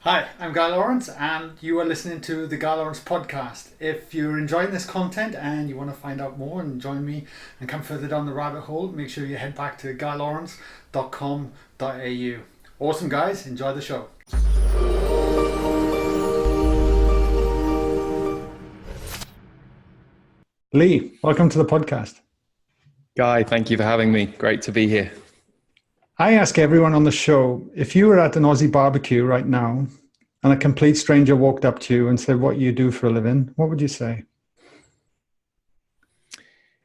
Hi, I'm Guy Lawrence, and you are listening to the Guy Lawrence podcast. If you're enjoying this content and you want to find out more and join me and come further down the rabbit hole, make sure you head back to guylawrence.com.au. Awesome, guys. Enjoy the show. Lee, welcome to the podcast. Guy, thank you for having me. Great to be here. I ask everyone on the show, if you were at an Aussie barbecue right now and a complete stranger walked up to you and said, "What you do for a living?" what would you say?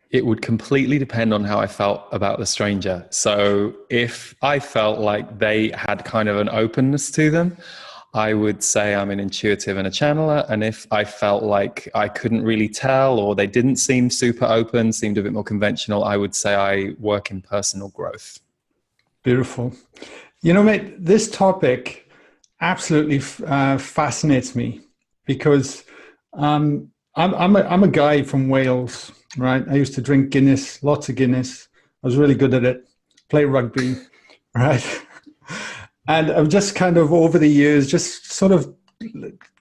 It would completely depend on how I felt about the stranger. So if I felt like they had kind of an openness to them, I would say I'm an intuitive and a channeler. And if I felt like I couldn't really tell, or they didn't seem super open, seemed a bit more conventional, I would say I work in personal growth. Beautiful. You know, mate, this topic absolutely fascinates me because I'm a guy from Wales, right? I used to drink Guinness, lots of Guinness. I was really good at it. Play rugby, right? And I've just kind of over the years, just sort of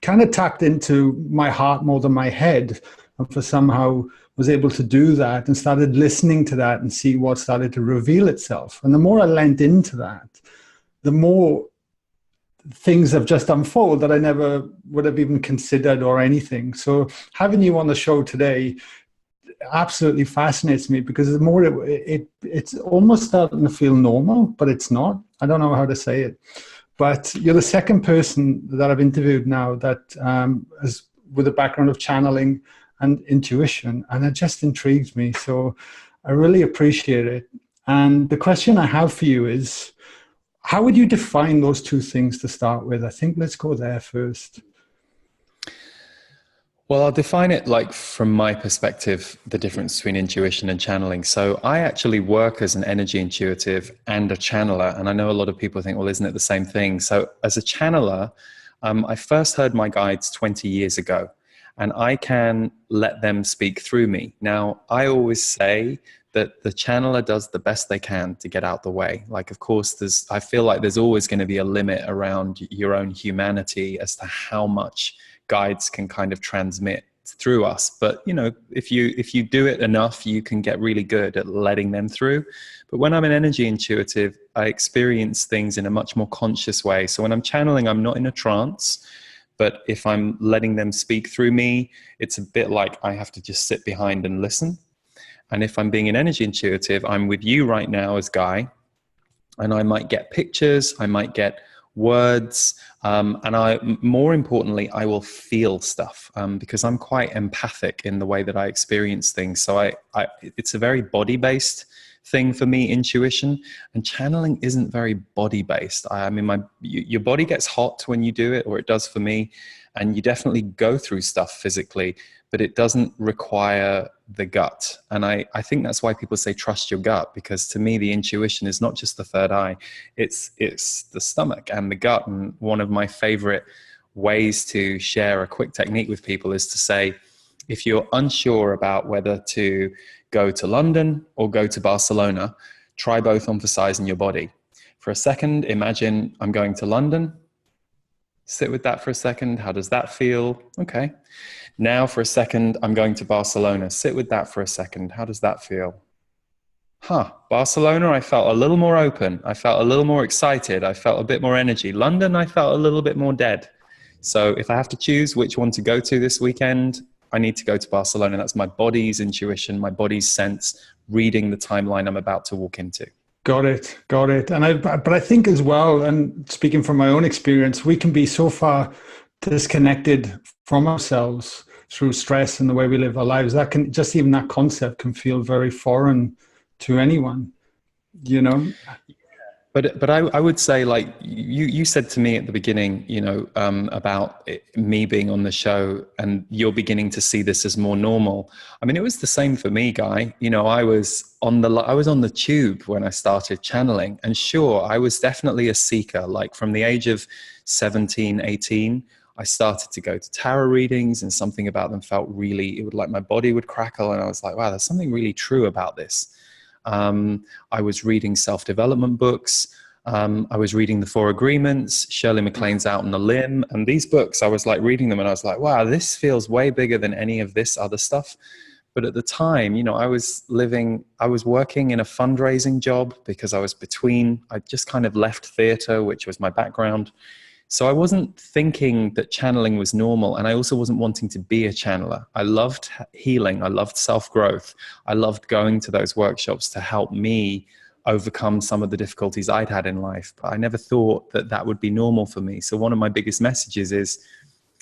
kind of tapped into my heart more than my head, and for somehow was able to do that and started listening to that and see what started to reveal itself. And the more I lent into that, the more things have just unfolded that I never would have even considered or anything. So having you on the show today absolutely fascinates me because the more it's almost starting to feel normal, but it's not. I don't know how to say it. But you're the second person that I've interviewed now that has with a background of channeling and intuition, and it just intrigues me. So I really appreciate it. And the question I have for you is, how would you define those two things to start with? I think let's go there first. Well, I'll define it like from my perspective, the difference between intuition and channeling. So I actually work as an energy intuitive and a channeler. And I know a lot of people think, well, isn't it the same thing? So as a channeler, I first heard my guides 20 years ago, and I can let them speak through me. Now, I always say that the channeler does the best they can to get out the way. Like, of course, I feel like there's always going to be a limit around your own humanity as to how much guides can kind of transmit through us. But, you know, if you do it enough, you can get really good at letting them through. But when I'm an energy intuitive, I experience things in a much more conscious way. So when I'm channeling, I'm not in a trance. But if I'm letting them speak through me, it's a bit like I have to just sit behind and listen. And if I'm being an energy intuitive, I'm with you right now as Guy, and I might get pictures, I might get words, and more importantly, I will feel stuff because I'm quite empathic in the way that I experience things. So it's a very body-based thing for me, intuition, and channeling isn't very body-based. I mean, your body gets hot when you do it, or it does for me, and you definitely go through stuff physically, but it doesn't require the gut. And I think that's why people say trust your gut, because to me, the intuition is not just the third eye, it's the stomach and the gut. And one of my favorite ways to share a quick technique with people is to say, if you're unsure about whether to go to London or go to Barcelona, try both emphasizing your body. For a second, imagine I'm going to London. Sit with that for a second. How does that feel? Okay. Now for a second, I'm going to Barcelona. Sit with that for a second. How does that feel? Barcelona, I felt a little more open. I felt a little more excited. I felt a bit more energy. London, I felt a little bit more dead. So if I have to choose which one to go to this weekend, I need to go to Barcelona. That's my body's intuition, my body's sense, reading the timeline I'm about to walk into. Got it. But I think as well, and speaking from my own experience, we can be so far disconnected from ourselves through stress and the way we live our lives. That can just even that concept can feel very foreign to anyone, you know. But I would say, like you said to me at the beginning, you know, about me being on the show, and you're beginning to see this as more normal. I mean, it was the same for me, Guy. You know, I was on the tube when I started channeling, and sure, I was definitely a seeker. Like from the age of 17, 18, I started to go to tarot readings, and something about them felt really, it would like my body would crackle, and I was like, wow, there's something really true about this. I was reading self-development books. I was reading The Four Agreements, Shirley MacLaine's Out on a Limb, and these books, I was like reading them and I was like, wow, this feels way bigger than any of this other stuff. But at the time, you know, I was working in a fundraising job because I just kind of left theater, which was my background. So I wasn't thinking that channeling was normal. And I also wasn't wanting to be a channeler. I loved healing. I loved self-growth. I loved going to those workshops to help me overcome some of the difficulties I'd had in life. But I never thought that that would be normal for me. So one of my biggest messages is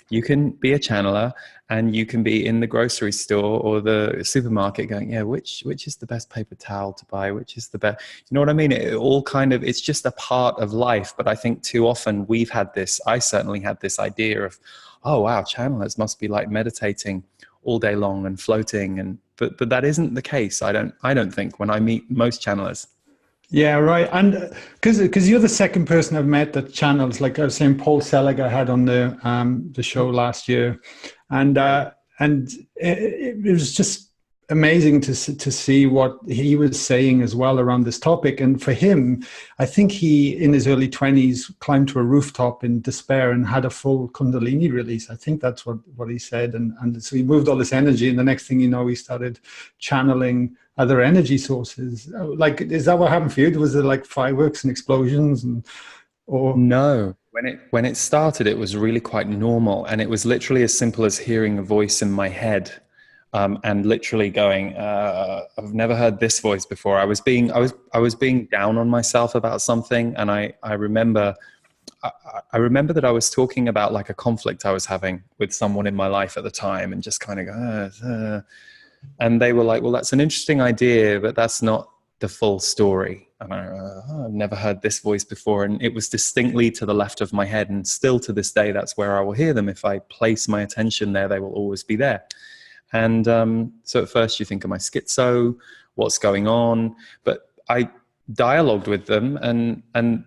you can be a channeler and you can be in the grocery store or the supermarket going, yeah, which is the best paper towel to buy? Which is the best? You know what I mean? It all kind of, it's just a part of life. But I think too often I certainly had this idea of, oh, wow, channelers must be like meditating all day long and floating. But that isn't the case. I don't think when I meet most channelers. Yeah, right. And because you're the second person I've met that channels, like I was saying, Paul Selig I had on the show last year, and it was just amazing to see what he was saying as well around this topic. And for him, I think he in his early 20s climbed to a rooftop in despair and had a full Kundalini release. I think that's what he said, and so he moved all this energy, and the next thing you know, he started channeling other energy sources. Like, is that what happened for you? Was it like fireworks and explosions or? No, when it started, it was really quite normal. And it was literally as simple as hearing a voice in my head, and literally going, I've never heard this voice before. I was being down on myself about something. And I remember that I was talking about like a conflict I was having with someone in my life at the time, and just kind of go, and they were like, well, that's an interesting idea, but that's not the full story. And I've never heard this voice before. And it was distinctly to the left of my head. And still to this day, that's where I will hear them. If I place my attention there, they will always be there. And so at first you think, am I schizo? What's going on? But I dialogued with them, and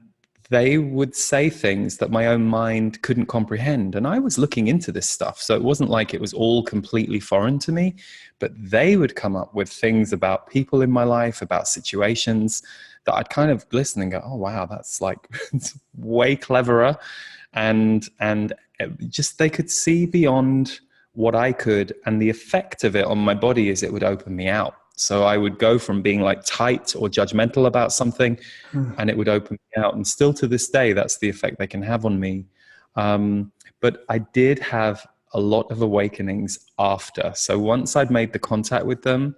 they would say things that my own mind couldn't comprehend. And I was looking into this stuff. So it wasn't like it was all completely foreign to me, but they would come up with things about people in my life, about situations that I'd kind of listen and go, oh, wow, that's like it's way cleverer. And just they could see beyond what I could. And the effect of it on my body is it would open me out. So I would go from being like tight or judgmental about something, and it would open me out. And still to this day, that's the effect they can have on me. But I did have a lot of awakenings after. So once I'd made the contact with them,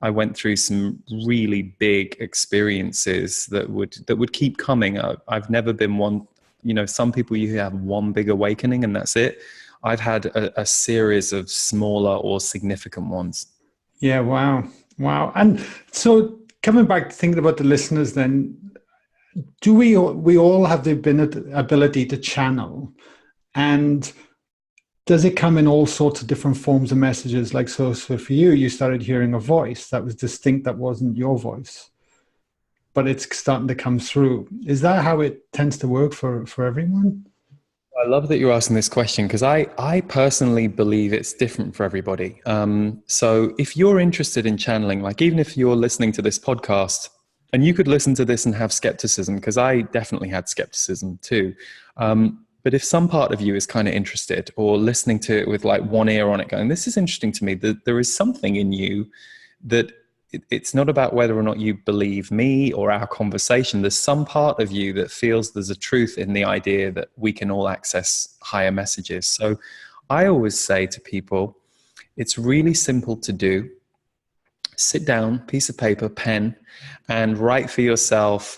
I went through some really big experiences that would keep coming. I've never been one, you know, some people, you have one big awakening and that's it. I've had a series of smaller or significant ones. Yeah, wow. Wow. And so coming back to thinking about the listeners then, do we all have the ability to channel? And does it come in all sorts of different forms of messages? Like, so for you, you started hearing a voice that was distinct, that wasn't your voice, but it's starting to come through. Is that how it tends to work for everyone? I love that you're asking this question, because I personally believe it's different for everybody. So if you're interested in channeling, like even if you're listening to this podcast, and you could listen to this and have skepticism, because I definitely had skepticism too. But if some part of you is kind of interested, or listening to it with like one ear on it going, this is interesting to me, that there is something in you that it's not about whether or not you believe me or our conversation. There's some part of you that feels there's a truth in the idea that we can all access higher messages. So I always say to people, it's really simple to do. Sit down, piece of paper, pen, and write for yourself,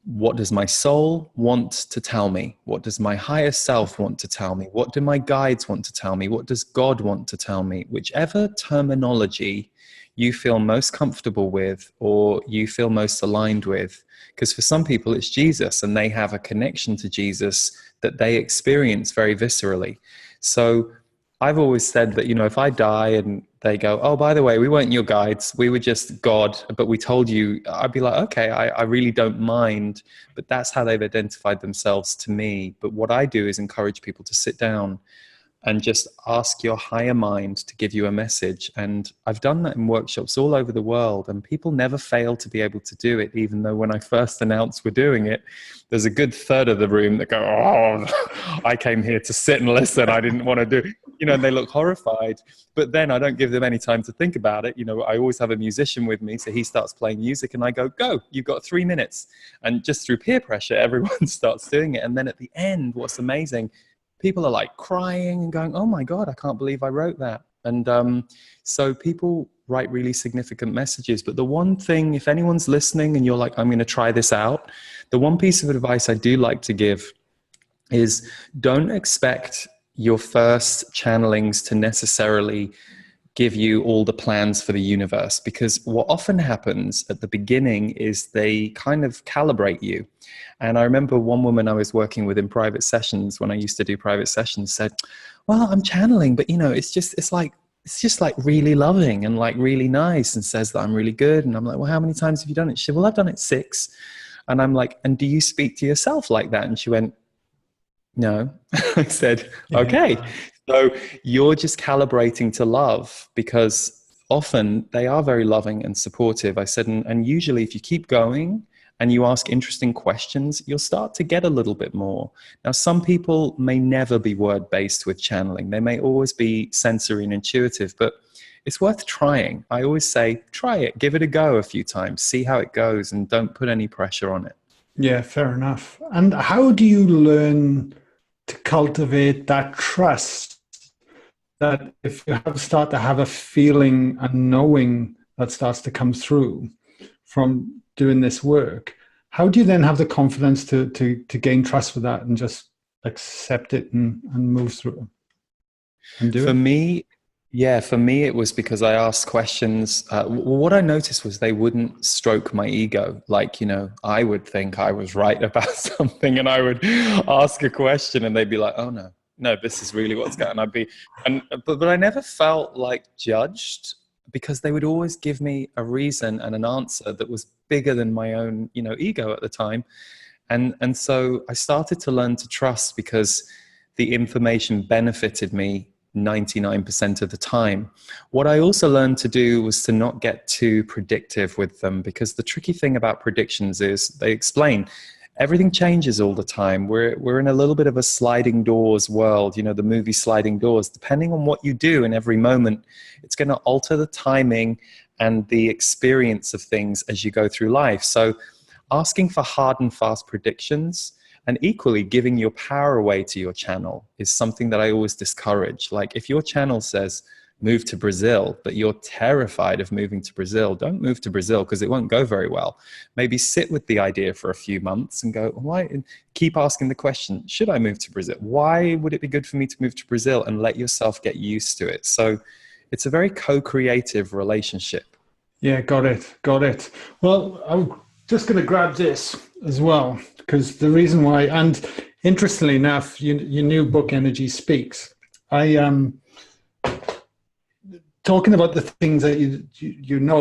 what does my soul want to tell me? What does my higher self want to tell me? What do my guides want to tell me? What does God want to tell me? Whichever terminology you feel most comfortable with, or you feel most aligned with. Because for some people it's Jesus, and they have a connection to Jesus that they experience very viscerally. So I've always said that, you know, if I die and they go, oh, by the way, we weren't your guides, we were just God, but we told you, I'd be like, okay, I really don't mind. But that's how they've identified themselves to me. But what I do is encourage people to sit down and just ask your higher mind to give you a message. And I've done that in workshops all over the world, and people never fail to be able to do it, even though when I first announced we're doing it, there's a good third of the room that go, oh, I came here to sit and listen. I didn't want to do it. And they look horrified. But then I don't give them any time to think about it. I always have a musician with me, so he starts playing music and I go, you've got 3 minutes. And just through peer pressure, everyone starts doing it. And then at the end, what's amazing, people are like crying and going, oh my God, I can't believe I wrote that. And so people write really significant messages. But the one thing, if anyone's listening and you're like, I'm going to try this out, the one piece of advice I do like to give is don't expect your first channelings to necessarily give you all the plans for the universe, because what often happens at the beginning is they kind of calibrate you. And I remember one woman I was working with in private sessions, when I used to do private sessions, said, well, I'm channeling, but it's just like really loving and like really nice, and says that I'm really good. And I'm like, well, how many times have you done it? She said, well, I've done it 6. And I'm like, and do you speak to yourself like that? And she went, no. I said, okay. So you're just calibrating to love, because often they are very loving and supportive. I said, and usually if you keep going and you ask interesting questions, you'll start to get a little bit more. Now, some people may never be word-based with channeling. They may always be sensory and intuitive, but it's worth trying. I always say, try it, give it a go a few times, see how it goes, and don't put any pressure on it. Yeah, fair enough. And how do you learn to cultivate that trust, that if you start to have a feeling and knowing that starts to come through from doing this work, how do you then have the confidence to gain trust for that and just accept it and move through it and do it? For me, it was because I asked questions. What I noticed was they wouldn't stroke my ego. Like, I would think I was right about something, and I would ask a question and they'd be like, oh no, this is really what's going on. But I never felt like judged, because they would always give me a reason and an answer that was bigger than my own, ego at the time. And so I started to learn to trust, because the information benefited me 99% of the time. What I also learned to do was to not get too predictive with them, because the tricky thing about predictions is they explain everything changes all the time. We're in a little bit of a sliding doors world, the movie Sliding Doors. Depending on what you do in every moment, it's going to alter the timing and the experience of things as you go through life. So asking for hard and fast predictions, and equally giving your power away to your channel, is something that I always discourage. Like, if your channel says move to Brazil, but you're terrified of moving to Brazil, don't move to Brazil, because it won't go very well. Maybe sit with the idea for a few months and go, why? And keep asking the question, should I move to Brazil? Why would it be good for me to move to Brazil? And let yourself get used to it. So it's a very co-creative relationship. Yeah, got it. Well, I'm just going to grab this as well, because the reason why, and interestingly enough, your new book, Energy Speaks, talking about the things that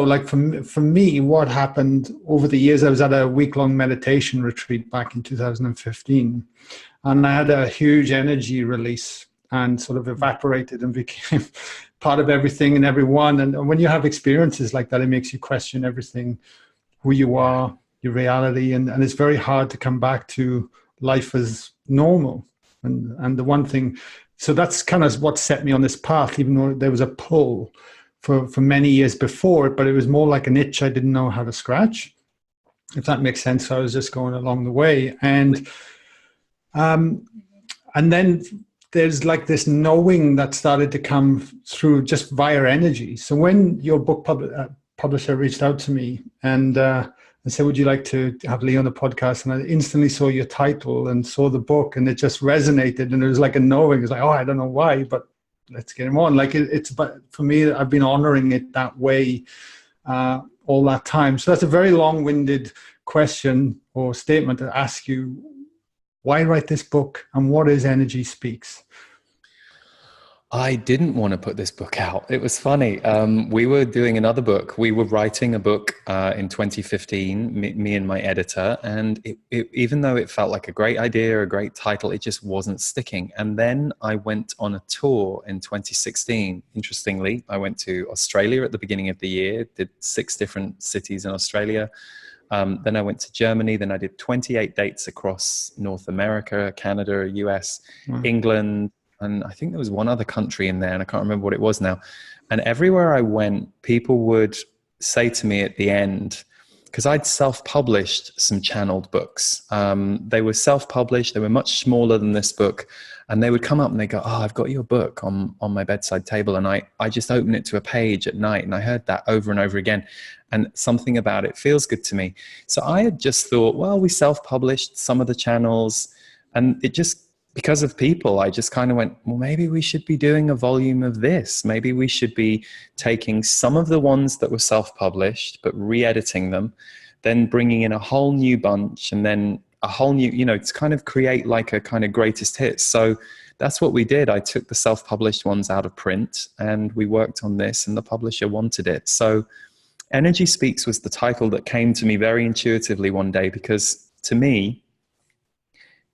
like for me, what happened over the years, I was at a week-long meditation retreat back in 2015, and I had a huge energy release and sort of evaporated and became part of everything and everyone. And when you have experiences like that, it makes you question everything, who you are, your reality, and it's very hard to come back to life as normal. And the one thing, so that's kind of what set me on this path, even though there was a pull for many years before it, but it was more like an itch I didn't know how to scratch, if that makes sense. So I was just going along the way. And then there's like this knowing that started to come through just via energy. So when your book publisher reached out to me and said, would you like to have Lee on the podcast? And I instantly saw your title and saw the book, and it just resonated. And it was like a knowing. It's like, oh, I don't know why, but let's get him on. Like but for me, I've been honoring it that way all that time. So that's a very long-winded question or statement to ask you, why write this book, and what is Energy Speaks? I didn't want to put this book out. It was funny. We were doing another book. We were writing a book in 2015, me and my editor. And even though it felt like a great idea, a great title, it just wasn't sticking. And then I went on a tour in 2016. Interestingly, I went to Australia at the beginning of the year, did 6 different cities in Australia. Then I went to Germany. Then I did 28 dates across North America, Canada, US, England. And I think there was one other country in there, and I can't remember what it was now. And everywhere I went, people would say to me at the end, because I'd self-published some channeled books. They were self-published. They were much smaller than this book. And they would come up and they go, oh, I've got your book on my bedside table. And I just open it to a page at night. And I heard that over and over again. And something about it feels good to me. So I had just thought, well, we self-published some of the channels. And it just, because of people, I just kind of went, well, maybe we should be doing a volume of this. Maybe we should be taking some of the ones that were self-published, but re-editing them, then bringing in a whole new bunch, and then a whole new, to kind of create like a kind of greatest hits. So that's what we did. I took the self-published ones out of print and we worked on this, and the publisher wanted it. So Energy Speaks was the title that came to me very intuitively one day, because to me,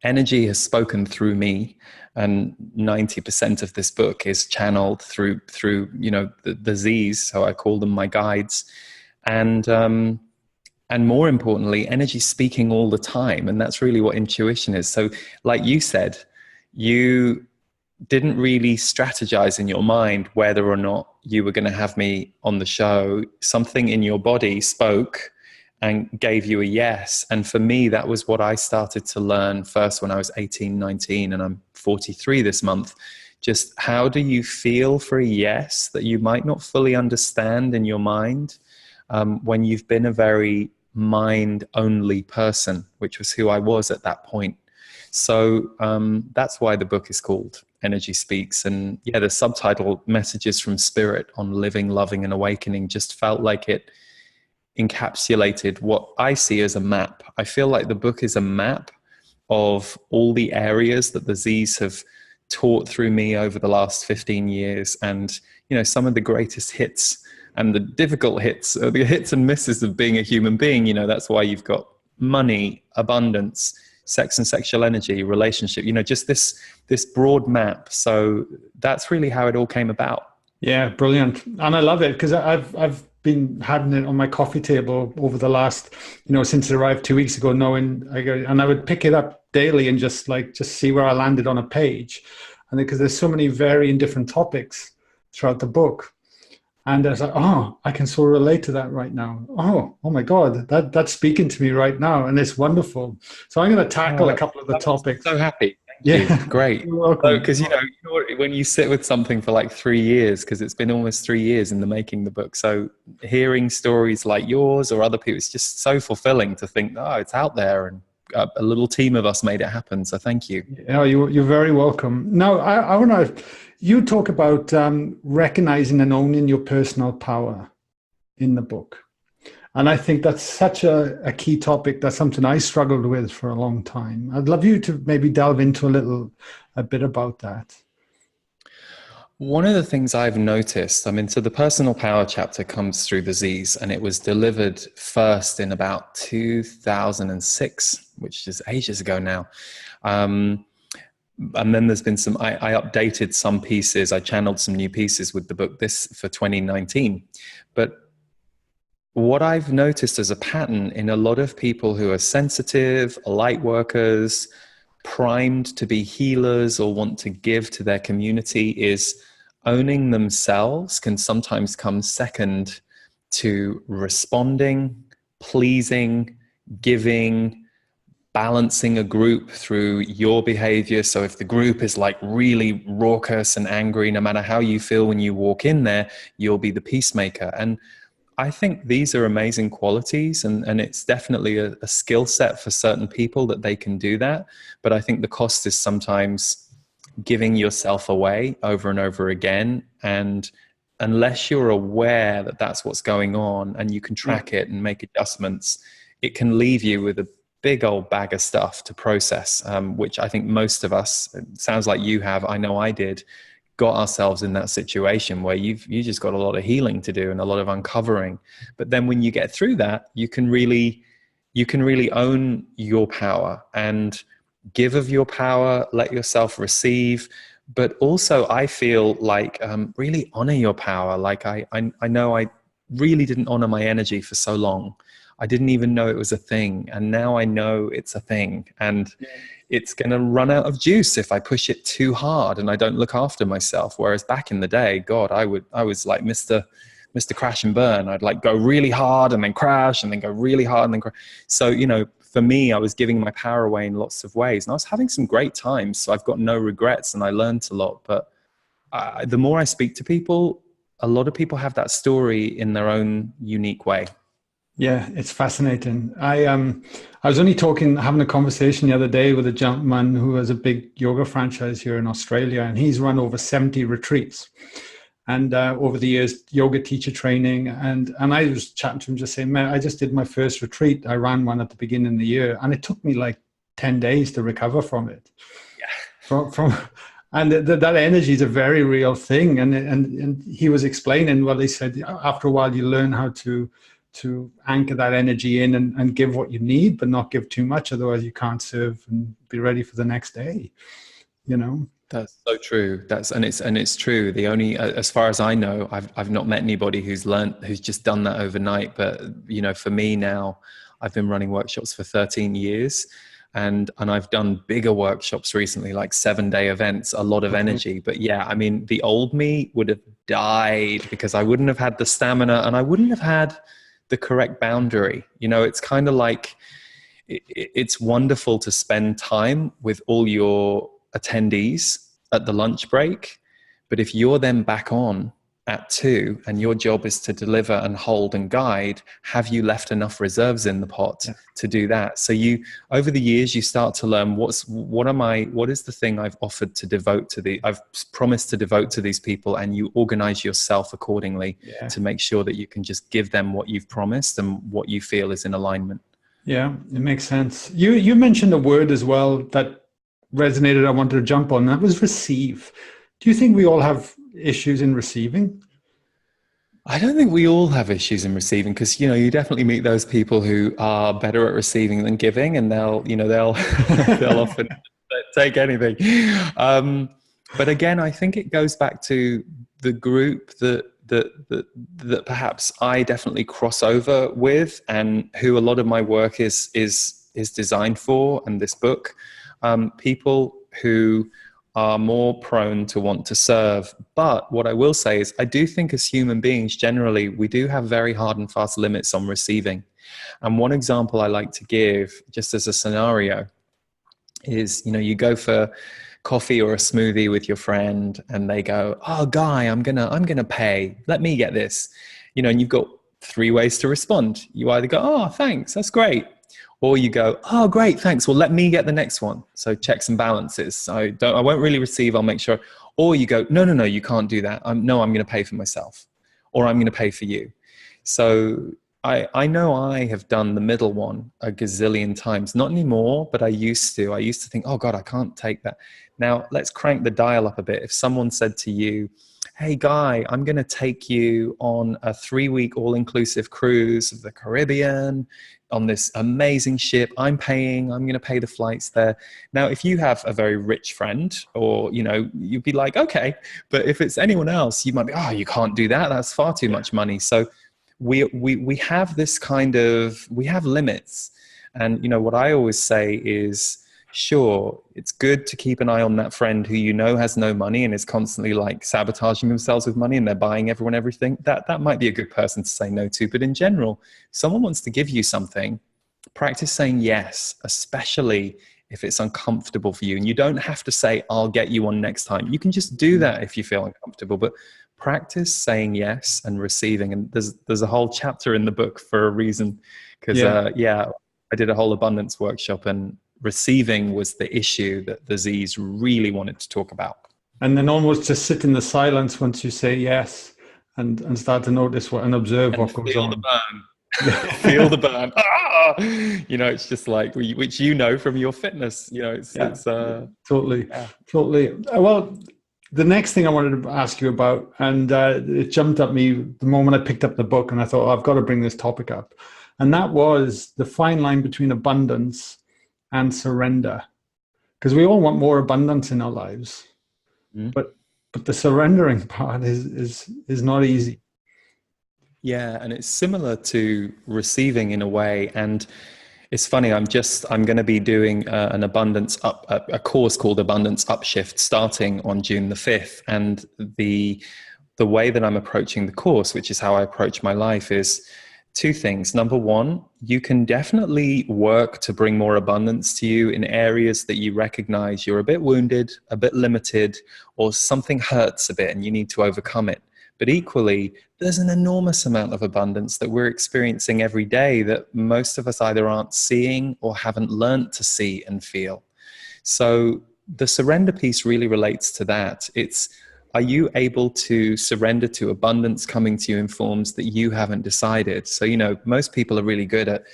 energy has spoken through me, and 90% of this book is channeled through the Z's. So I call them my guides, and more importantly, energy speaking all the time, and that's really what intuition is. So, like you said, you didn't really strategize in your mind whether or not you were going to have me on the show. Something in your body spoke and gave you a yes. And for me, that was what I started to learn first when I was 18, 19, and I'm 43 this month. Just how do you feel for a yes that you might not fully understand in your mind when you've been a very mind-only person, which was who I was at that point. So that's why the book is called Energy Speaks. And yeah, the subtitle, Messages from Spirit on Living, Loving and Awakening, just felt like it encapsulated what I see as a map. I feel like the book is a map of all the areas that the Z's have taught through me over the last 15 years. And, some of the greatest hits and the difficult hits, or the hits and misses of being a human being. That's why you've got money, abundance, sex and sexual energy, relationship, just this broad map. So that's really how it all came about. Yeah, brilliant. And I love it because I've been having it on my coffee table over the last, since it arrived 2 weeks ago, and I would pick it up daily and just see where I landed on a page. And because there's so many varying different topics throughout the book. And I was like, oh, I can so relate to that right now. Oh my God, that's speaking to me right now. And it's wonderful. So I'm going to tackle a couple of the topics. So happy. Thank you. Great. You're welcome. Because, when you sit with something for like 3 years, because it's been almost 3 years in the making the book. So hearing stories like yours or other people, it's just so fulfilling to think, oh, it's out there, and a little team of us made it happen. So thank you. Yeah, you're very welcome. Now, I want to, you talk about recognizing and owning your personal power in the book. And I think that's such a key topic. That's something I struggled with for a long time. I'd love you to maybe delve into a bit about that. One of the things I've noticed, so the personal power chapter comes through the Z's, and it was delivered first in about 2006, which is ages ago now. And then there's been I updated some pieces, I channeled some new pieces with the book, this for 2019. But what I've noticed as a pattern in a lot of people who are sensitive, light workers, primed to be healers or want to give to their community, is owning themselves can sometimes come second to responding, pleasing, giving, balancing a group through your behavior. So if the group is like really raucous and angry, no matter how you feel when you walk in there, you'll be the peacemaker. And I think these are amazing qualities, and it's definitely a skill set for certain people that they can do that. But I think the cost is sometimes giving yourself away over and over again. And unless you're aware that that's what's going on and you can track it and make adjustments, it can leave you with a big old bag of stuff to process, which I think most of us, it sounds like you have, I know I did, got ourselves in that situation where you just got a lot of healing to do and a lot of uncovering. But then when you get through that, you can really own your power and give of your power, let yourself receive. But also I feel like really honor your power. Like I know I really didn't honor my energy for so long. I didn't even know it was a thing. And now I know it's a thing. And it's going to run out of juice if I push it too hard and I don't look after myself. Whereas back in the day, God, I was like Mr. Crash and Burn. I'd like go really hard and then crash and then go really hard and then crash. So, you know, for me, I was giving my power away in lots of ways and I was having some great times. So I've got no regrets and I learned a lot. But the more I speak to people, a lot of people have that story in their own unique way. Yeah, it's fascinating. I was only having a conversation the other day with a gentleman who has a big yoga franchise here in Australia, and he's run over 70 retreats. And over the years, yoga teacher training, and I was chatting to him, just saying, man, I just did my first retreat. I ran one at the beginning of the year, and it took me like 10 days to recover from it. Yeah. And that energy is a very real thing. And he was explaining, well, he said, after a while, you learn how to anchor that energy in and give what you need, but not give too much. Otherwise you can't serve and be ready for the next day, you know? That's so true. It's true. The only, as far as I know, I've not met anybody who's just done that overnight. But, you know, for me now, I've been running workshops for 13 years and I've done bigger workshops recently, like 7-day events, a lot of energy. But yeah, I mean, the old me would have died because I wouldn't have had the stamina and I wouldn't have had the correct boundary. You know, it's kind of like, it's wonderful to spend time with all your attendees at the lunch break. But if you're then back on at 2 and your job is to deliver and hold and guide, have you left enough reserves in the pot to do that? So you, over the years, you start to learn what is the thing I've offered to devote to I've promised to devote to these people, and you organize yourself accordingly to make sure that you can just give them what you've promised and what you feel is in alignment. Yeah, it makes sense. You mentioned a word as well that resonated. I wanted to jump on. That was receive. Do you think we all have issues in receiving? I don't think we all have issues in receiving, because, you know, you definitely meet those people who are better at receiving than giving, and they'll often take anything. But again, I think it goes back to the group that perhaps I definitely cross over with, and who a lot of my work is designed for, and this book, people who are more prone to want to serve. But what I will say is I do think as human beings, generally, we do have very hard and fast limits on receiving. And one example I like to give, just as a scenario, is, you know, you go for coffee or a smoothie with your friend and they go, oh, Guy, I'm gonna pay. Let me get this. You know, and you've got 3 ways to respond. You either go, oh, thanks, that's great. Or you go, oh, great, thanks. Well, let me get the next one. So checks and balances. I won't really receive, I'll make sure. Or you go, no, you can't do that. I'm going to pay for myself, or I'm going to pay for you. So I know I have done the middle one a gazillion times. Not anymore, but I used to. I used to think, oh God, I can't take that. Now let's crank the dial up a bit. If someone said to you, hey, Guy, I'm going to take you on a 3-week all-inclusive cruise of the Caribbean on this amazing ship. I'm going to pay the flights there. Now, if you have a very rich friend, or, you know, you'd be like, okay. But if it's anyone else, you might be, oh, you can't do that. That's far too much money. So we have this kind of, we have limits. And, you know, what I always say is, sure, it's good to keep an eye on that friend who you know has no money and is constantly like sabotaging themselves with money, and they're buying everyone everything. That might be a good person to say no to. But in general, if someone wants to give you something, practice saying yes, especially if it's uncomfortable for you. And you don't have to say, I'll get you one next time. You can just do that if you feel uncomfortable. But practice saying yes and receiving. And there's a whole chapter in the book for a reason. Because I did a whole abundance workshop, and receiving was the issue that the Z's really wanted to talk about. And then almost just sit in the silence once you say yes, and start to notice what and observe what goes on. The burn. Feel the burn. Ah! You know, it's just like, which you know from your fitness. You know, it's totally. Well, the next thing I wanted to ask you about, and it jumped at me the moment I picked up the book, and I thought, oh, I've got to bring this topic up. And that was the fine line between abundance and surrender. Because we all want more abundance in our lives, Mm. but the surrendering part is not easy. Yeah, and it's similar to receiving in a way. And it's funny, I'm going to be doing a course called Abundance Upshift starting on June the 5th. And the way that I'm approaching the course, which is how I approach my life, is two things. Number one, you can definitely work to bring more abundance to you in areas that you recognize you're a bit wounded, a bit limited, or something hurts a bit and you need to overcome it. But equally, there's an enormous amount of abundance that we're experiencing every day that most of us either aren't seeing or haven't learned to see and feel. So the surrender piece really relates to that. Are you able to surrender to abundance coming to you in forms that you haven't decided? So, most people are really good at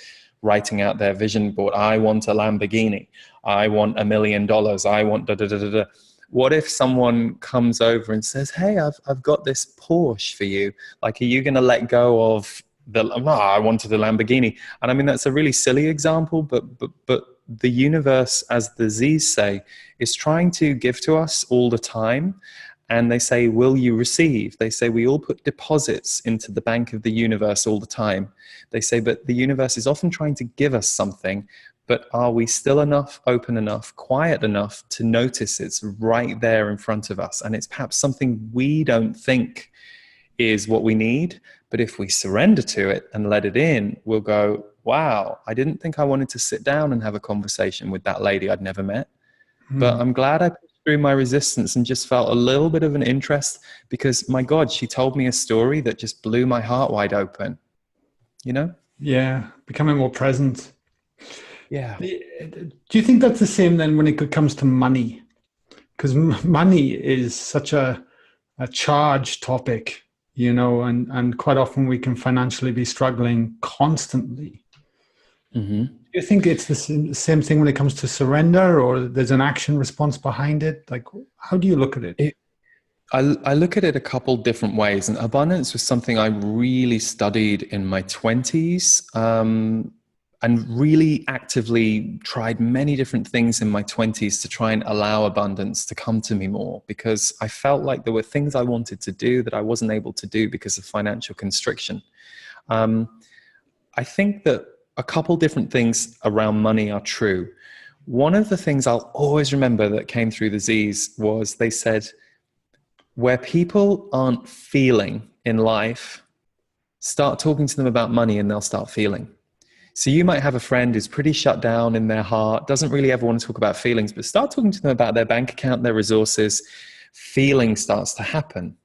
writing out their vision board. I want a Lamborghini. I want $1 million. I want da da da da da. What if someone comes over and says, hey, I've got this Porsche for you. Like, are you going to let go of I wanted a Lamborghini? And I mean, that's a really silly example, but the universe, as the Z's say, is trying to give to us all the time. And they say, will you receive? They say, we all put deposits into the bank of the universe all the time. They say, but the universe is often trying to give us something. But are we still enough, open enough, quiet enough to notice it's right there in front of us? And it's perhaps something we don't think is what we need. But if we surrender to it and let it in, we'll go, wow, I didn't think I wanted to sit down and have a conversation with that lady I'd never met. But I'm glad I pushed through my resistance and just felt a little bit of an interest because, my God, she told me a story that just blew my heart wide open, Yeah, becoming more present. Yeah. Do you think that's the same then when it comes to money? Because money is such a charged topic, and quite often we can financially be struggling constantly. Mm-hmm. Do you think it's the same thing when it comes to surrender, or there's an action response behind it? Like, how do you look at it? I look at it a couple different ways, and abundance was something I really studied in my 20s. And really actively tried many different things in my 20s to try and allow abundance to come to me more, because I felt like there were things I wanted to do that I wasn't able to do because of financial constriction. I think that a couple different things around money are true. One of the things I'll always remember that came through the Z's was they said, where people aren't feeling in life, start talking to them about money and they'll start feeling. So you might have a friend who's pretty shut down in their heart, doesn't really ever want to talk about feelings, but start talking to them about their bank account, their resources, feeling starts to happen.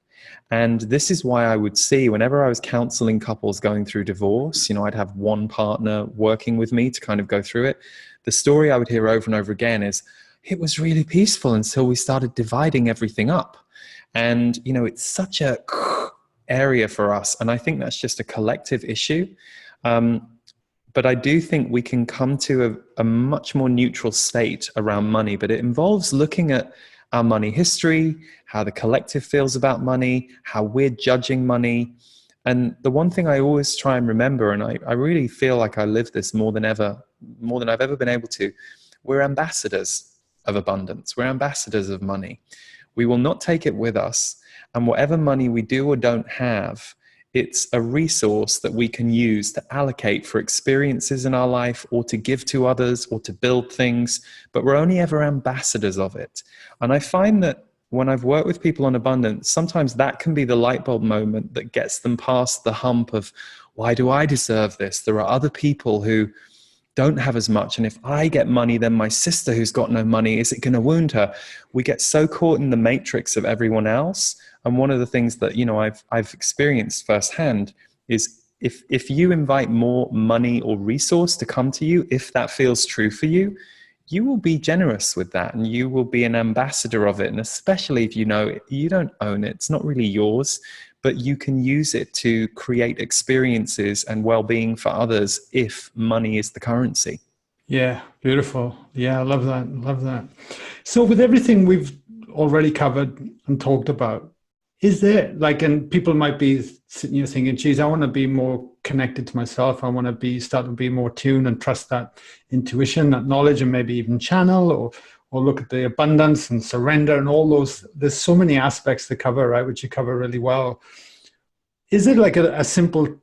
And this is why I would see whenever I was counseling couples going through divorce, I'd have one partner working with me to kind of go through it. The story I would hear over and over again is, it was really peaceful until we started dividing everything up. And, it's such a area for us. And I think that's just a collective issue. But I do think we can come to a much more neutral state around money, but it involves looking at our money history, how the collective feels about money, how we're judging money. And the one thing I always try and remember, and I really feel like I live this more than I've ever been able to, we're ambassadors of abundance. We're ambassadors of money. We will not take it with us. And whatever money we do or don't have, it's a resource that we can use to allocate for experiences in our life or to give to others or to build things, but we're only ever ambassadors of it. And I find that when I've worked with people on abundance, sometimes that can be the light bulb moment that gets them past the hump of, why do I deserve this? There are other people who don't have as much. And if I get money, then my sister who's got no money, is it going to wound her? We get so caught in the matrix of everyone else. And one of the things that, I've experienced firsthand is if you invite more money or resource to come to you, if that feels true for you, you will be generous with that and you will be an ambassador of it. And especially if you don't own it, it's not really yours, but you can use it to create experiences and well-being for others if money is the currency. Yeah, beautiful. Yeah, I love that. Love that. So with everything we've already covered and talked about. Is there like, and people might be sitting here thinking, geez, I want to be more connected to myself. I want to start to be more tuned and trust that intuition, that knowledge, and maybe even channel or look at the abundance and surrender and all those. There's so many aspects to cover, right? Which you cover really well. Is it like a simple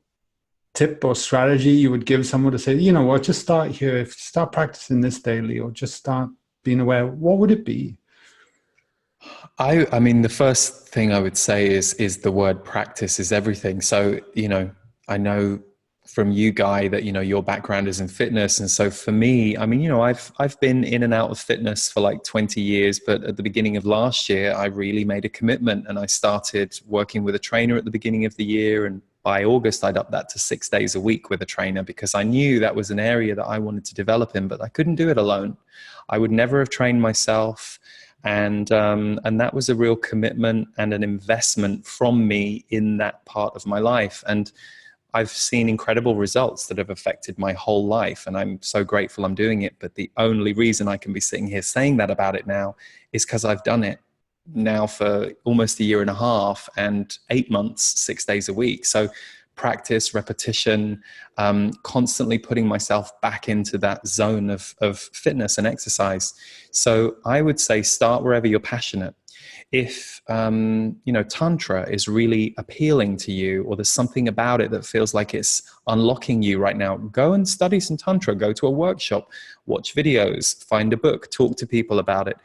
tip or strategy you would give someone to say, you know what, just start here, start practicing this daily, or just start being aware? What would it be? I mean, the first thing I would say is the word practice is everything. So, you know, I know from you, Guy, that, you know, your background is in fitness. And so for me, I mean, you know, I've been in and out of fitness for like 20 years, but at the beginning of last year, I really made a commitment and I started working with a trainer at the beginning of the year. And by August, I'd up that to 6 days a week with a trainer because I knew that was an area that I wanted to develop in, but I couldn't do it alone. I would never have trained myself. And that was a real commitment and an investment from me in that part of my life. And I've seen incredible results that have affected my whole life. And I'm so grateful I'm doing it. But the only reason I can be sitting here saying that about it now is because I've done it now for almost 1.5 years and 8 months, 6 days a week. So practice, repetition, constantly putting myself back into that zone of fitness and exercise. So I would say start wherever you're passionate. If, you know, Tantra is really appealing to you, or there's something about it that feels like it's unlocking you right now, go and study some Tantra, go to a workshop, watch videos, find a book, talk to people about it.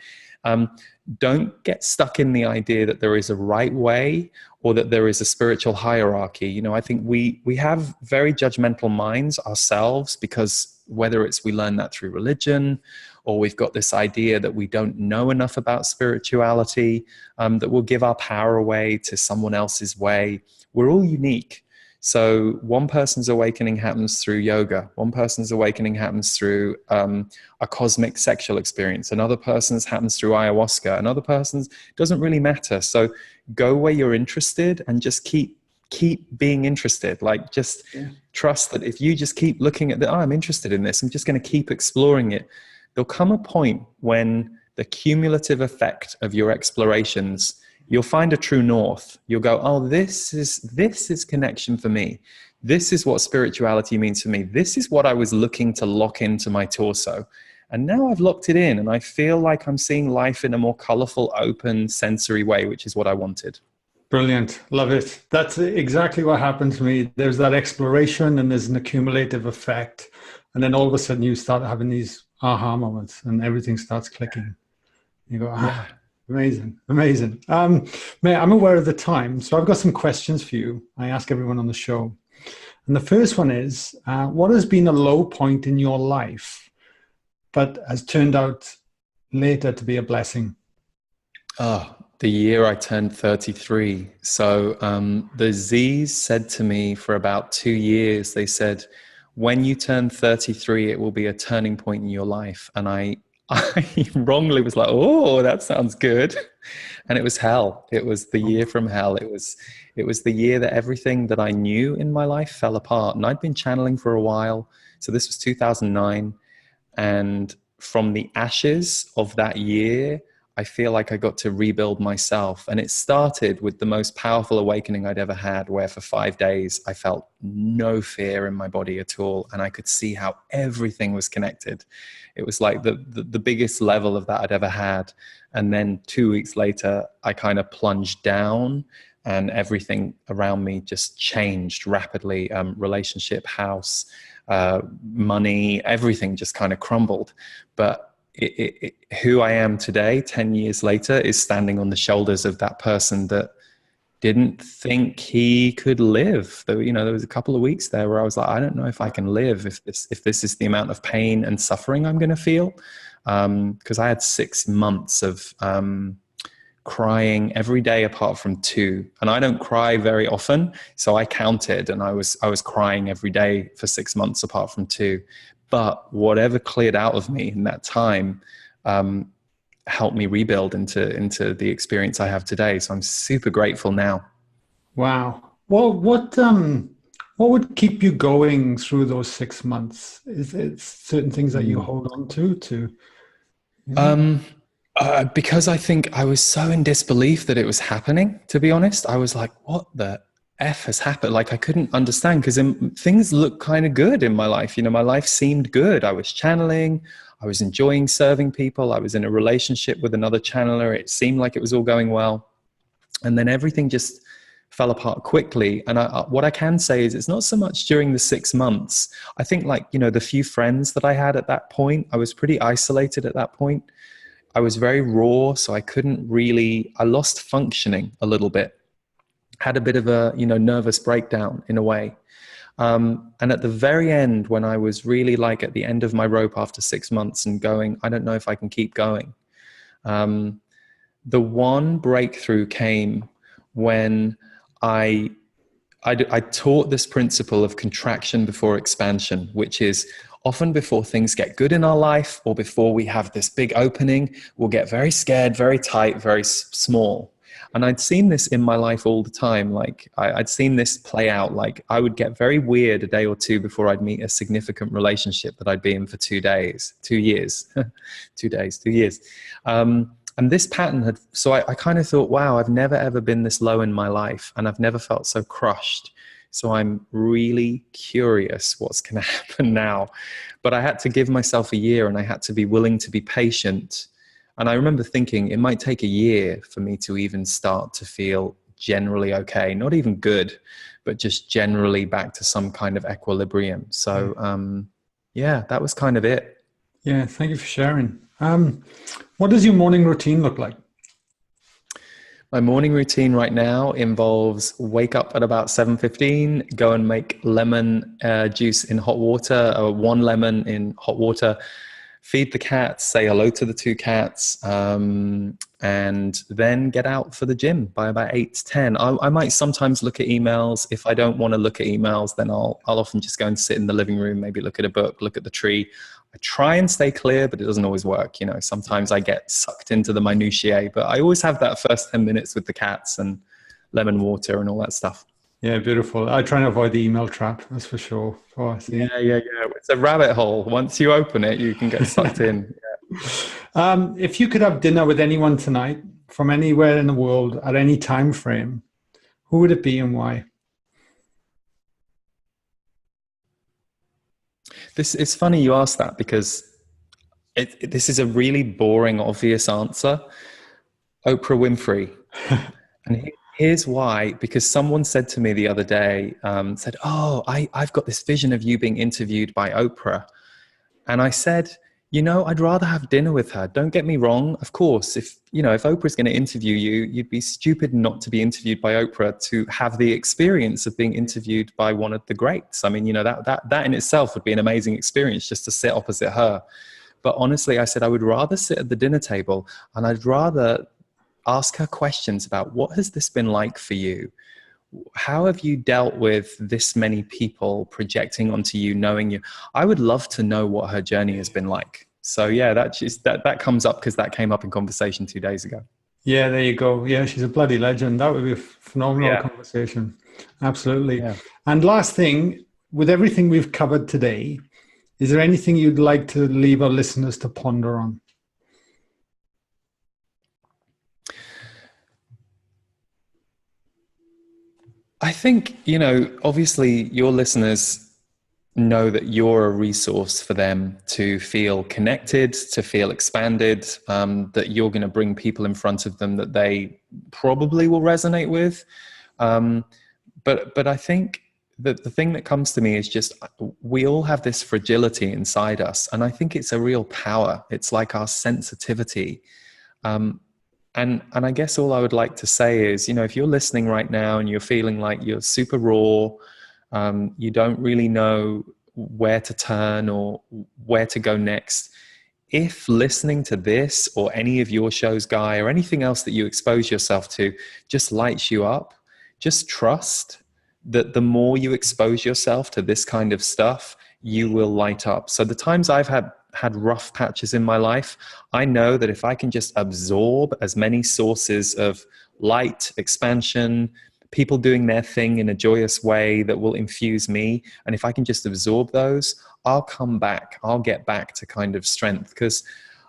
Don't get stuck in the idea that there is a right way or that there is a spiritual hierarchy. You know, I think we have very judgmental minds ourselves, because whether it's we learn that through religion, or we've got this idea that we don't know enough about spirituality, that we'll give our power away to someone else's way. We're all unique. So one person's awakening happens through yoga. One person's awakening happens through a cosmic sexual experience. Another person's happens through ayahuasca. Another person's doesn't really matter. So go where you're interested and just keep being interested. Like just trust that if you just keep looking at I'm interested in this, I'm just going to keep exploring it. There'll come a point when the cumulative effect of your explorations, you'll find a true north. You'll go, oh, this is connection for me. This is what spirituality means for me. This is what I was looking to lock into my torso. And now I've locked it in and I feel like I'm seeing life in a more colorful, open, sensory way, which is what I wanted. Brilliant. Love it. That's exactly what happened to me. There's that exploration and there's an accumulative effect. And then all of a sudden you start having these aha moments and everything starts clicking. You go, Yeah. Amazing, amazing. Mate, I'm aware of the time, so I've got some questions for you. I ask everyone on the show. And the first one is, what has been a low point in your life, but has turned out later to be a blessing? Oh, the year I turned 33. So the Z's said to me for about 2 years, they said, when you turn 33, it will be a turning point in your life. And I wrongly was like, oh, that sounds good. And it was hell. It was the year from hell. It was the year that everything that I knew in my life fell apart. And I'd been channeling for a while. So this was 2009. And from the ashes of that year, I feel like I got to rebuild myself. And it started with the most powerful awakening I'd ever had, where for 5 days, I felt no fear in my body at all. And I could see how everything was connected. It was like the biggest level of that I'd ever had. And then 2 weeks later, I kind of plunged down and everything around me just changed rapidly. Relationship, house, money, everything just kind of crumbled. But who I am today, 10 years later, is standing on the shoulders of that person that didn't think he could live. There was a couple of weeks there where I was like, I don't know if I can live if this is the amount of pain and suffering I'm going to feel. Because I had 6 months of crying every day apart from 2, and I don't cry very often, so I counted, and I was crying every day for 6 months apart from 2. But whatever cleared out of me in that time helped me rebuild into the experience I have today. So I'm super grateful now. Wow. Well, what would keep you going through those 6 months? Is it certain things that you hold on to? Because I think I was so in disbelief that it was happening, to be honest. I was like, what the F has happened? Like, I couldn't understand because things looked kind of good in my life. You know, my life seemed good. I was channeling, I was enjoying serving people, I was in a relationship with another channeler. It seemed like it was all going well. And then everything just fell apart quickly. And what I can say is it's not so much during the 6 months. I think, like, you know, the few friends that I had at that point, I was pretty isolated at that point. I was very raw, so I couldn't really, I lost functioning a little bit, had a bit of a, you know, nervous breakdown in a way. And at the very end, when I was really like at the end of my rope after 6 months and going, I don't know if I can keep going. The one breakthrough came when I taught this principle of contraction before expansion, which is often before things get good in our life or before we have this big opening, we'll get very scared, very tight, very small. And I'd seen this in my life all the time. Like I'd seen this play out. Like I would get very weird a day or two before I'd meet a significant relationship that I'd be in for 2 days, 2 years, 2 days, 2 years. And this pattern had, so I kind of thought, wow, I've never ever been this low in my life and I've never felt so crushed. So I'm really curious what's going to happen now. But I had to give myself a year and I had to be willing to be patient. And I remember thinking it might take a year for me to even start to feel generally okay, not even good, but just generally back to some kind of equilibrium. So yeah, that was kind of it. Yeah, thank you for sharing. What does your morning routine look like? My morning routine right now involves wake up at about 7:15, go and make lemon juice in hot water, or 1 lemon in hot water, feed the cats, say hello to the 2 cats, and then get out for the gym by about 8 to 10. I might sometimes look at emails. If I don't want to look at emails, then I'll often just go and sit in the living room, maybe look at a book, look at the tree. I try and stay clear, but it doesn't always work. You know, sometimes I get sucked into the minutiae, but I always have that first 10 minutes with the cats and lemon water and all that stuff. Yeah, beautiful. I try and avoid the email trap, that's for sure. Oh, I see. Yeah. It's a rabbit hole. Once you open it, you can get sucked in. Yeah. If you could have dinner with anyone tonight from anywhere in the world at any time frame, who would it be and why? It's funny you ask that because this is a really boring, obvious answer. Oprah Winfrey. And here's why, because someone said to me the other day, said, oh, I've got this vision of you being interviewed by Oprah. And I said, you know, I'd rather have dinner with her. Don't get me wrong. Of course, if Oprah's going to interview you, you'd be stupid not to be interviewed by Oprah to have the experience of being interviewed by one of the greats. I mean, you know, that in itself would be an amazing experience just to sit opposite her. But honestly, I said, I would rather sit at the dinner table and I'd rather ask her questions about what has this been like for you? How have you dealt with this many people projecting onto you, knowing you? I would love to know what her journey has been like. So yeah, that comes up because that came up in conversation 2 days ago. Yeah, there you go. Yeah, she's a bloody legend. That would be a phenomenal conversation. Absolutely. Yeah. And last thing, with everything we've covered today, is there anything you'd like to leave our listeners to ponder on? I think, obviously your listeners know that you're a resource for them to feel connected, to feel expanded, that you're going to bring people in front of them that they probably will resonate with. But I think that the thing that comes to me is just, we all have this fragility inside us. And I think it's a real power. It's like our sensitivity. And I guess all I would like to say is, if you're listening right now and you're feeling like you're super raw, you don't really know where to turn or where to go next. If listening to this or any of your shows, Guy, or anything else that you expose yourself to just lights you up, just trust that the more you expose yourself to this kind of stuff, you will light up. So the times I've had rough patches in my life, I know that if I can just absorb as many sources of light, expansion, people doing their thing in a joyous way that will infuse me, and if I can just absorb those, I'll come back, I'll get back to kind of strength. Because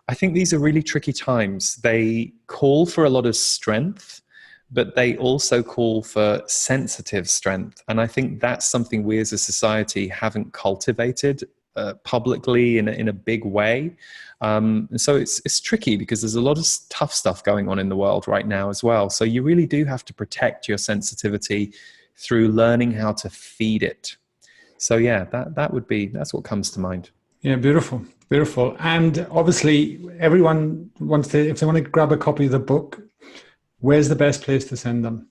I think these are really tricky times. They call for a lot of strength, but they also call for sensitive strength. And I think that's something we as a society haven't cultivated publicly in a big way. And so it's tricky because there's a lot of tough stuff going on in the world right now as well. So you really do have to protect your sensitivity through learning how to feed it. So yeah, that's what comes to mind. Yeah, beautiful, beautiful. And obviously everyone wants to, if they want to grab a copy of the book, where's the best place to send them?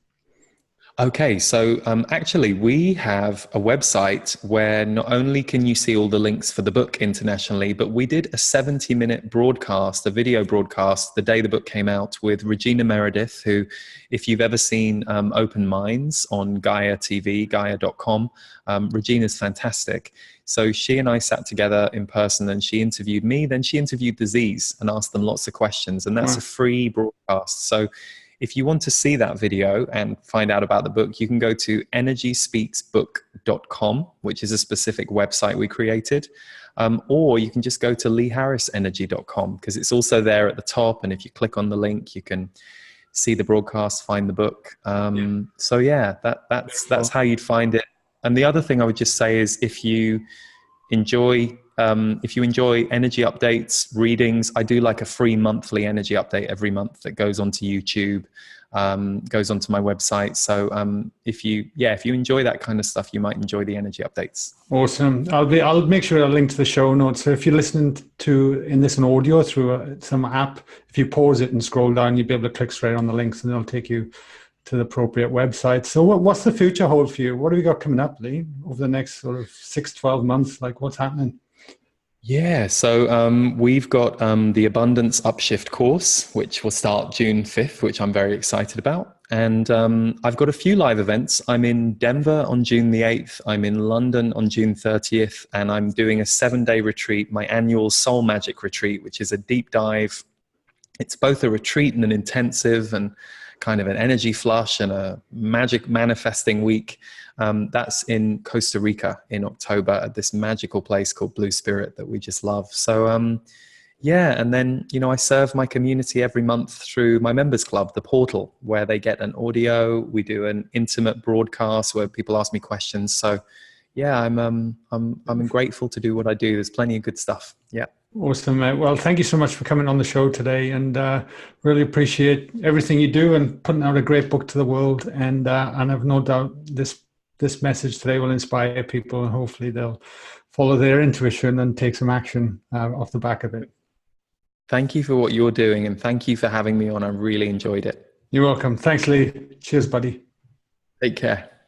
Okay, so actually we have a website where not only can you see all the links for the book internationally, but we did a 70-minute broadcast, a video broadcast, the day the book came out with Regina Meredith, who, if you've ever seen Open Minds on Gaia TV, gaia.com, Regina's fantastic. So she and I sat together in person and she interviewed me, then she interviewed the Z's and asked them lots of questions. And that's a free broadcast. So if you want to see that video and find out about the book, you can go to energyspeaksbook.com, which is a specific website we created. Or you can just go to leeharrisenergy.com because it's also there at the top. And if you click on the link, you can see the broadcast, find the book. So yeah, that's how you'd find it. And the other thing I would just say is if you enjoy energy updates, readings, I do like a free monthly energy update every month that goes onto YouTube, goes onto my website. So if you enjoy that kind of stuff, you might enjoy the energy updates. Awesome. I'll make sure I'll link to the show notes. So if you're listening in this audio through some app, if you pause it and scroll down, you'll be able to click straight on the links and it'll take you to the appropriate website. So what's the future hold for you? What have we got coming up, Lee, over the next sort of 6-12 months? Like what's happening? Yeah, so we've got the Abundance Upshift course, which will start June 5th, which I'm very excited about. And I've got a few live events. I'm in Denver on June the 8th. I'm in London on June 30th. And I'm doing a 7-day retreat, my annual Soul Magic retreat, which is a deep dive. It's both a retreat and an intensive and kind of an energy flush and a magic manifesting week. That's in Costa Rica in October at this magical place called Blue Spirit that we just love. So yeah, and then, I serve my community every month through my members club, The Portal, where they get an audio. We do an intimate broadcast where people ask me questions. So yeah, I'm grateful to do what I do. There's plenty of good stuff. Yeah. Awesome, mate. Well, thank you so much for coming on the show today, and really appreciate everything you do and putting out a great book to the world. And I've no doubt this message today will inspire people, and hopefully they'll follow their intuition and take some action off the back of it. Thank you for what you're doing, and thank you for having me on. I really enjoyed it. You're welcome. Thanks, Lee. Cheers, buddy. Take care.